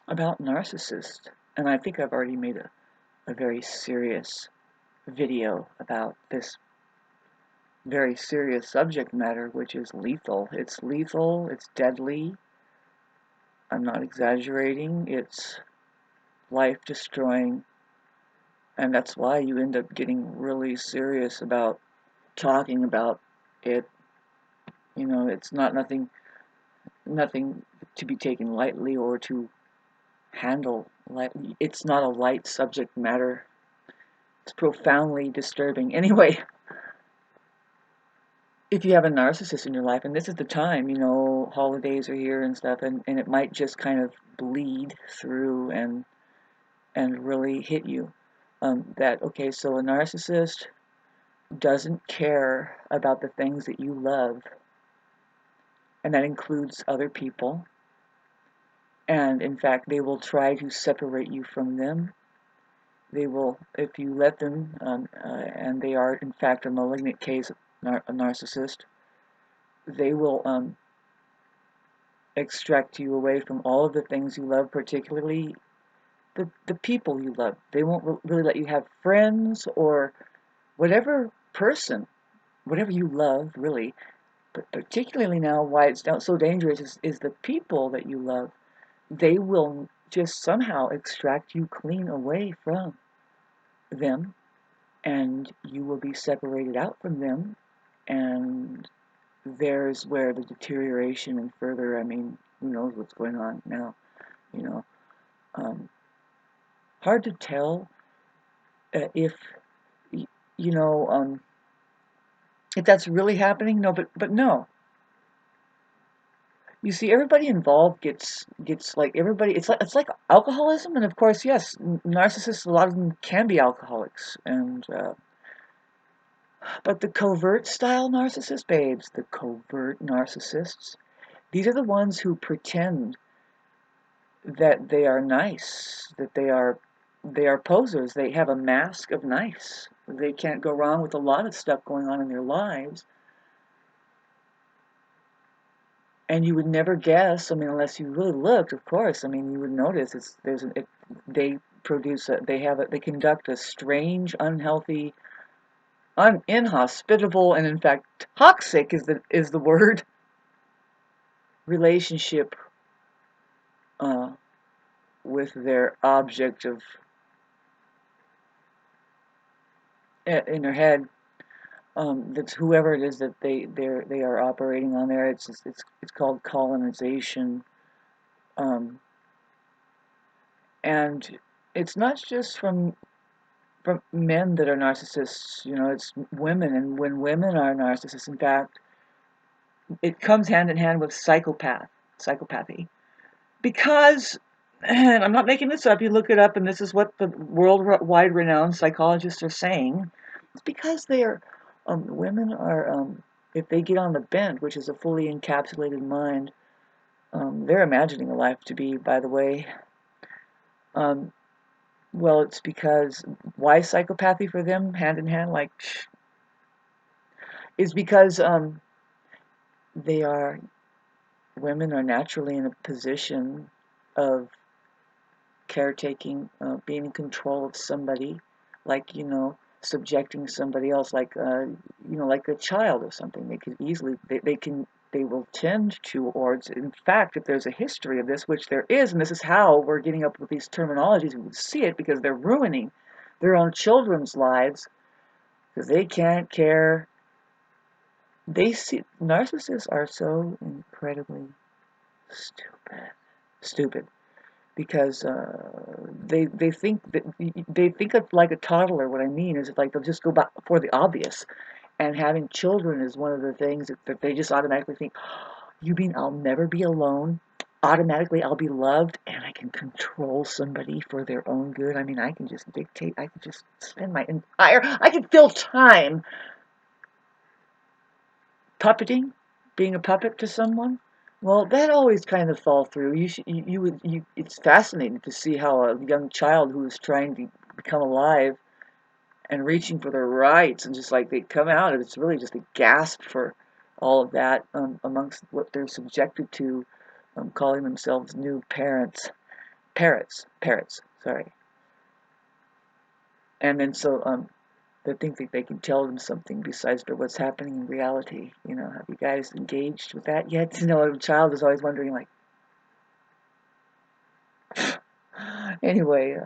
about narcissists. And I think I've already made a very serious video about this very serious subject matter, which is lethal. It's lethal, it's deadly. I'm not exaggerating. It's life destroying. And that's why you end up getting really serious about talking about it. You know, it's nothing to be taken lightly or to handle lightly. It's not a light subject matter. It's profoundly disturbing. Anyway, if you have a narcissist in your life, and this is the time, you know, holidays are here and stuff, and it might just kind of bleed through and really hit you. That, okay, so a narcissist doesn't care about the things that you love, and that includes other people. And in fact, they will try to separate you from them. They will, if you let them, and they are in fact a malignant case of a narcissist, they will extract you away from all of the things you love, particularly the people you love. They won't really let you have friends or whatever person, whatever you love, really. But particularly now, why it's so dangerous is the people that you love. They will just somehow extract you clean away from them, and you will be separated out from them, and there's where the deterioration and further, I mean, who knows what's going on now, you know. Um, Hard to tell if, you know, if that's really happening. No, but no. You see, everybody involved gets like everybody. It's like alcoholism, and of course, yes, narcissists. A lot of them can be alcoholics, and but the covert style narcissist babes, the covert narcissists, these are the ones who pretend that they are nice, that they are posers. They have a mask of nice. They can't go wrong with a lot of stuff going on in their lives. And you would never guess, I mean, unless you really looked, of course. I mean, you would notice they they conduct a strange, unhealthy, inhospitable, and in fact toxic is the word relationship uh, with their object of in their head. That's whoever it is that they are operating on there. It's called colonization, and it's not just from men that are narcissists. You know, it's women, and when women are narcissists, in fact, it comes hand in hand with psychopathy, because. And I'm not making this up. You look it up, and this is what the worldwide renowned psychologists are saying. It's because women are, if they get on the bent, which is a fully encapsulated mind, they're imagining a life to be, by the way. Um, well, it's because, why psychopathy for them, hand in hand, like, is because they are, women are naturally in a position of caretaking, being in control of somebody, like, you know, subjecting somebody else, like, you know, like a child or something. They could easily, they will tend towards, in fact, if there's a history of this, which there is, and this is how we're getting up with these terminologies, we see it because they're ruining their own children's lives, because they can't care. Narcissists are so incredibly stupid, because they think of like a toddler. What I mean is, like, they'll just go back for the obvious, and having children is one of the things that they just automatically think. You mean I'll never be alone? Automatically, I'll be loved, and I can control somebody for their own good. I mean, I can just dictate. I can just spend my entire. I can fill time puppeting, being a puppet to someone. Well, that always kind of fall through. It's fascinating to see how a young child who is trying to become alive and reaching for their rights, and just like they come out, and it's really just a gasp for all of that, amongst what they're subjected to, calling themselves new parents. parrots, sorry. And then so they think that they can tell them something besides what's happening in reality. You know, have you guys engaged with that yet? You know, a child is always wondering, like, anyway,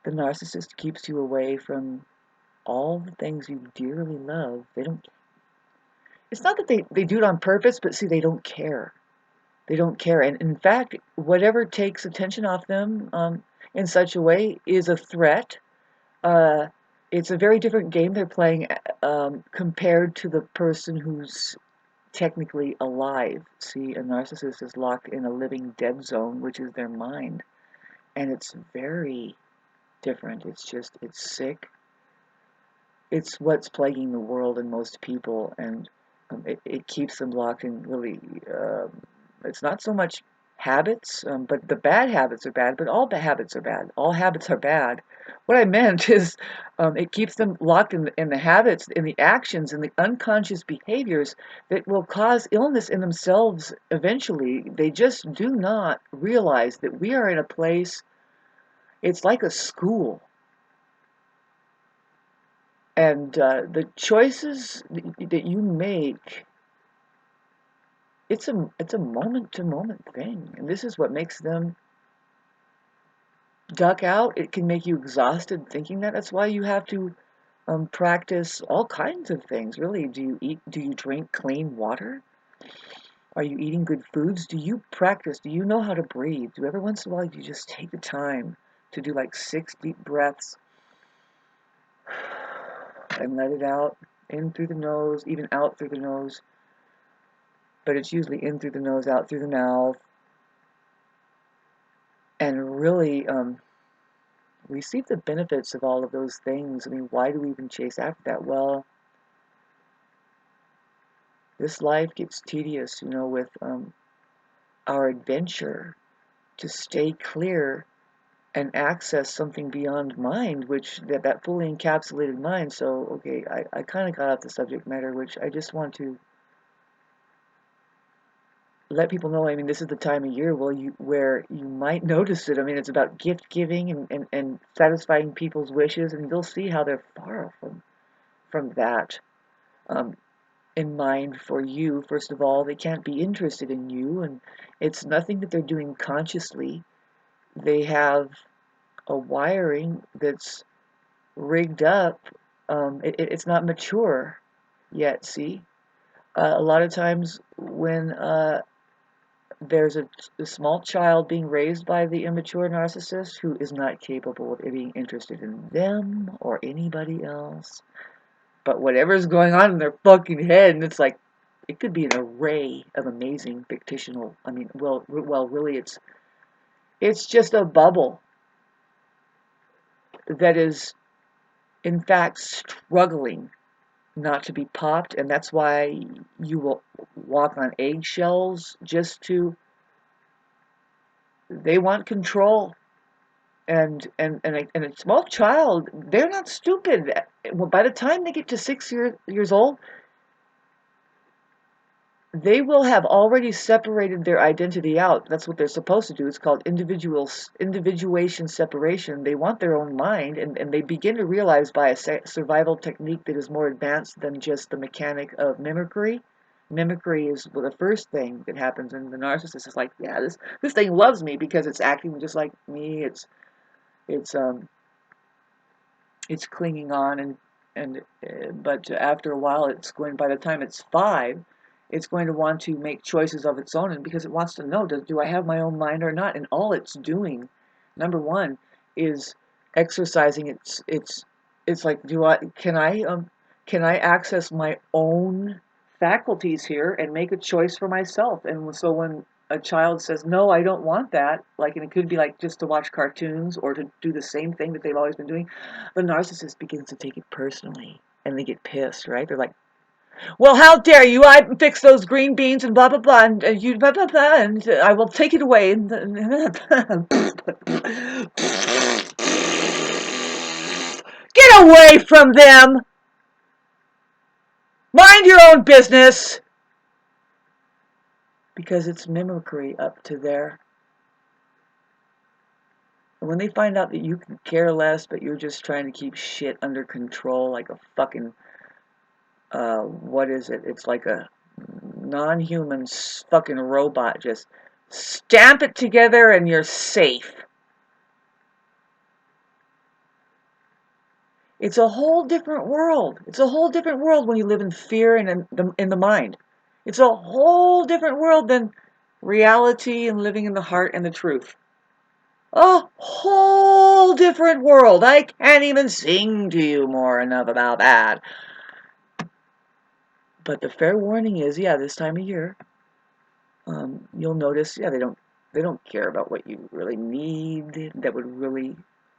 the narcissist keeps you away from all the things you dearly love. They don't, it's not that they do it on purpose, but see, they don't care. They don't care. And in fact, whatever takes attention off them in such a way is a threat. Uh, it's a very different game they're playing compared to the person who's technically alive. See, a narcissist is locked in a living dead zone, which is their mind. And it's very different. It's sick. It's what's plaguing the world and most people. And it keeps them locked in really, it's not so much habits, but the bad habits are bad, but all the habits are bad. All habits are bad. What I meant is it keeps them locked in the habits, in the actions, in the unconscious behaviors that will cause illness in themselves eventually. They just do not realize that we are in a place, it's like a school. And the choices that you make, it's a moment to moment thing, and this is what makes them duck out. It can make you exhausted thinking that. That's why you have to practice all kinds of things. Really, do you drink clean water? Are you eating good foods? Do you practice? Do you know how to breathe? Do every once in a while you just take the time to do like 6 deep breaths and let it out, in through the nose, even out through the nose. But it's usually in through the nose, out through the mouth. And really receive the benefits of all of those things. I mean, why do we even chase after that? Well, this life gets tedious, you know, with our adventure to stay clear and access something beyond mind, which that fully encapsulated mind. So, okay, I kind of got off the subject matter, which I just want to let people know. I mean, this is the time of year where you might notice it. I mean, it's about gift giving and satisfying people's wishes, and you'll see how they're far from that um, in mind for you. First of all, they can't be interested in you, and it's nothing that they're doing consciously. They have a wiring that's rigged up. It's not mature yet. See, a lot of times when there's a small child being raised by the immature narcissist who is not capable of being interested in them or anybody else. But whatever's going on in their fucking head, and it's like, it could be an array of amazing fictional. I mean, well, really, it's just a bubble that is, in fact, struggling not to be popped, and that's why you will walk on eggshells just to. They want control. And a small child, they're not stupid. Well, by the time they get to 6 years old, they will have already separated their identity out. That's what they're supposed to do. It's called individuation separation. They want their own mind, and they begin to realize by a survival technique that is more advanced than just the mechanic of mimicry. Mimicry is the first thing that happens, and the narcissist is like, yeah, this thing loves me because it's acting just like me. It's it's clinging on, and but after a while, it's going. By the time it's 5, it's going to want to make choices of its own, and because it wants to know, do I have my own mind or not? And all it's doing, number one, is exercising it's like, can I access my own faculties here and make a choice for myself? And so when a child says, no, I don't want that, like, and it could be like just to watch cartoons or to do the same thing that they've always been doing, the narcissist begins to take it personally and they get pissed, right? They're like, well, how dare you? I fix those green beans and blah, blah, blah, and you blah, blah, blah, and I will take it away. Get away from them! Mind your own business! Because it's mimicry up to there. when they find out that you can care less, but you're just trying to keep shit under control like a fucking, what is it? It's like a non-human fucking robot. Just stamp it together and you're safe. It's a whole different world. It's a whole different world when you live in fear and in the mind. It's a whole different world than reality and living in the heart and the truth. A whole different world. I can't even sing to you more enough about that. But the fair warning is, yeah, this time of year, you'll notice, yeah, they don't care about what you really need that would really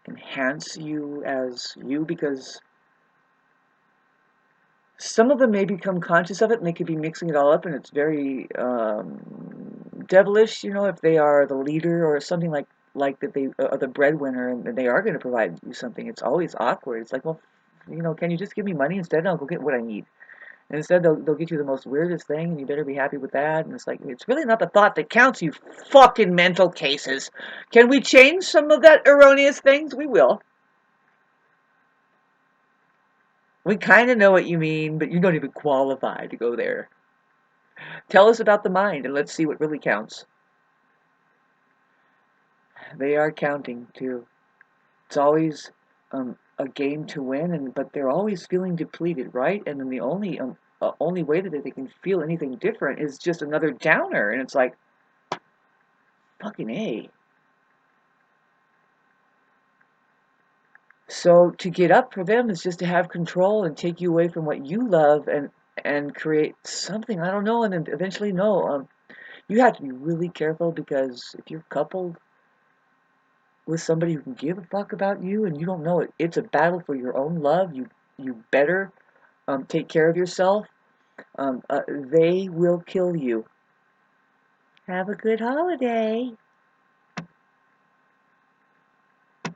enhance you as you, because some of them may become conscious of it and they could be mixing it all up, and it's very devilish, if they are the leader or something like that, they are the breadwinner and they are going to provide you something. It's always awkward. It's like, well, can you just give me money instead and I'll go get what I need? And instead they'll get you the most weirdest thing and you better be happy with that. And it's like, it's really not the thought that counts, you fucking mental cases. Can we change some of that erroneous things? We will. We kind of know what you mean, but you don't even qualify to go there. Tell us about the mind and let's see what really counts. They are counting too. It's always a game to win, but they're always feeling depleted, right? And then the only way that they can feel anything different is just another downer, and it's like, fucking A. So to get up for them is just to have control and take you away from what you love and create something, I don't know, and then eventually no. You have to be really careful, because if you're coupled with somebody who can give a fuck about you and you don't know it, it's a battle for your own love. You better take care of yourself. They will kill you. Have a good holiday.